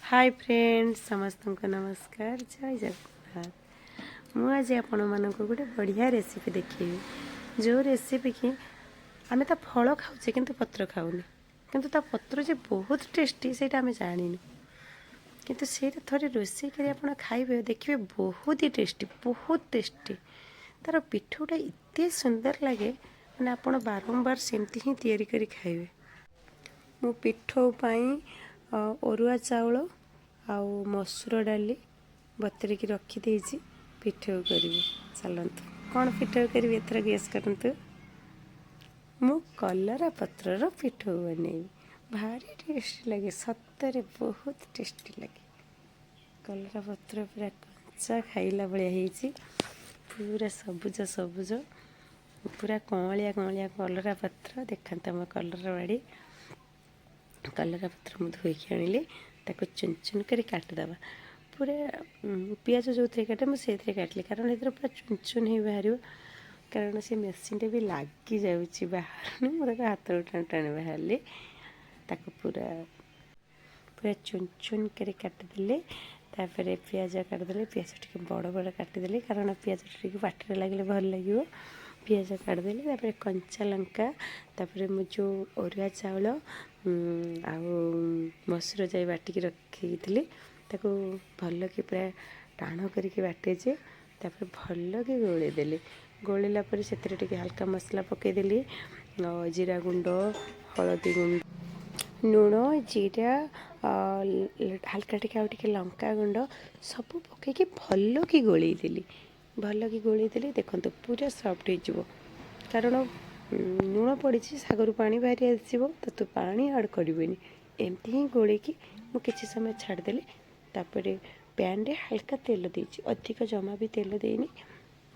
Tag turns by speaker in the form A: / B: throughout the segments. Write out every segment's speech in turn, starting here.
A: Hi friends समस्त को नमस्कार जय जगन्नाथ। मुझे आपण मानक गोटे बढ़िया रेसिपी देखी जो रेसिपी कि आम तो फल खाऊे कि पत्र खाऊनी कि पत्र जो बहुत टेस्टी से आम जानू किंतु से थे रोषे कर खाइबे देखिए बहुत ही टेस्टी तार पिठूटा एत सुंदर लगे मैंने आप बारंबार सेमती ही तैयारी करी खाइबे। मु पिठो अरुआ चाउल आउ मसूर डाली बतरिकी रखी पिठो करी चलतु कौन पिठो करी एथर गेस करतु मु कलरा पत्रर पिठो बनैबी भारी टेस्टी लगे सतरे बहुत टेस्टी लगे। कलरा पत्र पूरा कंचा खाइला भाया पूरा सबुज सबुज पूरा कमलिया कमलिया कलरा पत्र देखते आम कलर बाड़ी कलरा पत्र मुझे धोईकी आनिली ताको चुन चुन कर काटिदेवा पूरा पियाज जो थे काटे मुझे काटली कारण ये पूरा चुन चुन ही बाहर कारण से मेसीन भी लगी जाऊँगी बाहर मुझे हाथ टाणी टाणी बाहर ताको पूरा पूरा चुन चुन कर काटिदेली तापर पियाज काटिदेली पियाज टे बड़ बड़ काटिदेली कारण पियाज टे पाटे लगे भल लगे पियाज काटिदेली तापर कंचा लंका तापर मु जो अरुआ चाउल मसूर जाई बाटिकी रखी ताको भल कि पूरा टाण करके बाटेजे तापर भल कि गोलेदेली गोलेला पर से हल्का मसला पकईदेली जीरा गुंड हलदी गुंड लुण जीरा हल्का टिके आउ टिके लंका गुंड सब पकईकी भल कि गोलेदेली भल कि गोलेदेली देखो पूरा सफ्ट हो कारण लुण पड़ी सागर पानी बाहरी आसो तो पानी आड करें एमती ही गोले कि मुझे समय छाड़देली तापर पैन रे हल्का तेल देती अधिक जमा भी तेल देनी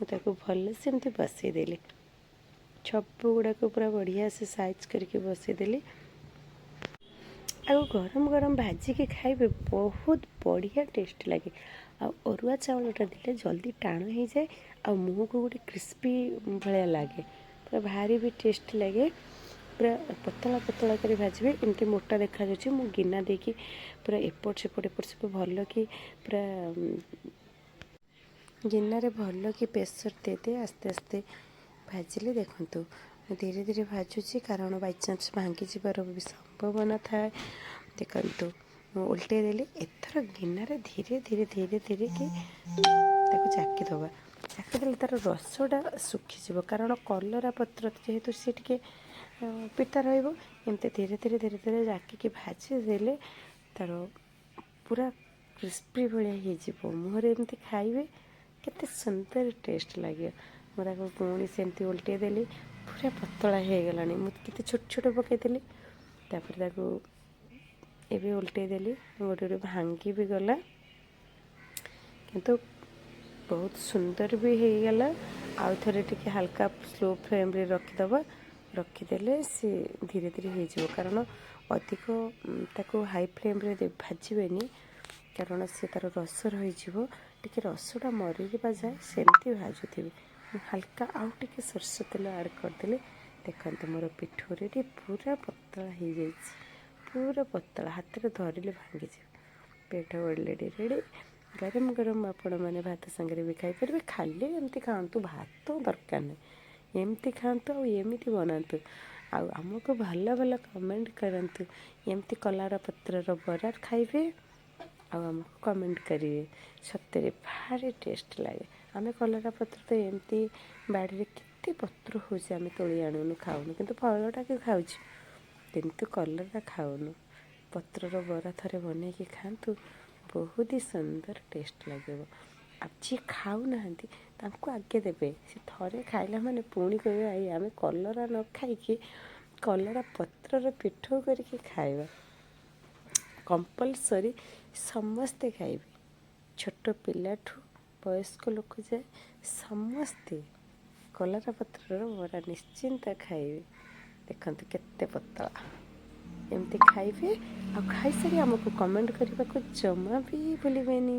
A: मुझे भल से बसईदेली सब गुड़ाक पूरा बढ़िया से साइज करके बसईदेली गरम गरम भाजिकी खाइबे बहुत बढ़िया टेस्ट लगे अरुआ चाउलटा देले जल्दी टाण हो जाए आ मुँह को गोटे क्रिस्पी भाया लगे पूरा भारी भी टेस्ट लगे पूरा पतला पतला कर भाजबे एमती मोटा देखा जाऊँ मु गिना देकी पूरा एपट सेपट भल कि पूरा गिनारे भल कि प्रेसर दे आस्ते आस्ते भाजिले देखु धीरे धीरे भाजुची कारण बाई चान्स भांगी जबार भी संभावना था देखु उल्टे देली एथर गिनारे धीरे धीरे धीरे धीरे कि जाकीदबा जाकीदेले तार रसटा सुखीज कारण कलरा पत्र जेहेतु सी टे पिता रमती धीरे धीरे धीरे धीरे जाकिकी भाजी देले तार पूरा क्रिस्पी भाया हो मुहरे एमती खाइबे केते सुंदर टेस्ट लगे मुझे पुणी सेमती उल्टे देली पूरा पतला हो गला मुझे छोट छोट पकईदेली तापर एबे उल्टे देली गोटे गोटे भांगी भी गला किंतु बहुत सुंदर भी हो गला आउ थे टिके हल्का स्लो फ्लेम रे रखिदबा रखीदेले सी धीरे धीरे हो कारण अधिक ताको हाई फ्लेम रे भाजबेनी कारण सी तार रस रही टिके रसटा मरीबा जाए सेमती भाजुथी हल्का आउ टिके सरस तेल आड करदेले देखते मोर पिठो रेडी पूरा पतला हो जाए पूरा पतला हाथ में धरले भांगी पेट ऑलरेडी रेडी गरम गरम आपण मैंने भात संगे भी खाईपर खाली एमती खातु भात दरकार नहीं एमती खातु आमती बनातु आमको भल भल कमेंट करतु एमती कलरा पत्र बरा खाइबे आमको कमेंट करेंगे सतरे भारी टेस्ट लगे आम कलरा पत्र तो एमती बाड़ी केते पत्र होचे आम तोली आणुनु खाऊनु किंतु फलटा कि खाऊ किंतु कलरा खाऊनु पत्रर बरा थरे बन खातु बहुत ही सुंदर टेस्ट लगे अब जी खाऊ ना आगे देवे सी थे खाइला माने पुणी कहे आई आम कलरा न खाई कलरा पत्रर पिठो करके खाइबा कंपलसरी समस्ते खाइबे छोट पिलाठू वयस्क लोक जाए समस्ते कलरा पत्रर बरा निश्चिंत खाइबे देखते केते पतला एमती खाइबे आ खाई सारी आमको कमेंट करने को जमा भी भूलिबेनी।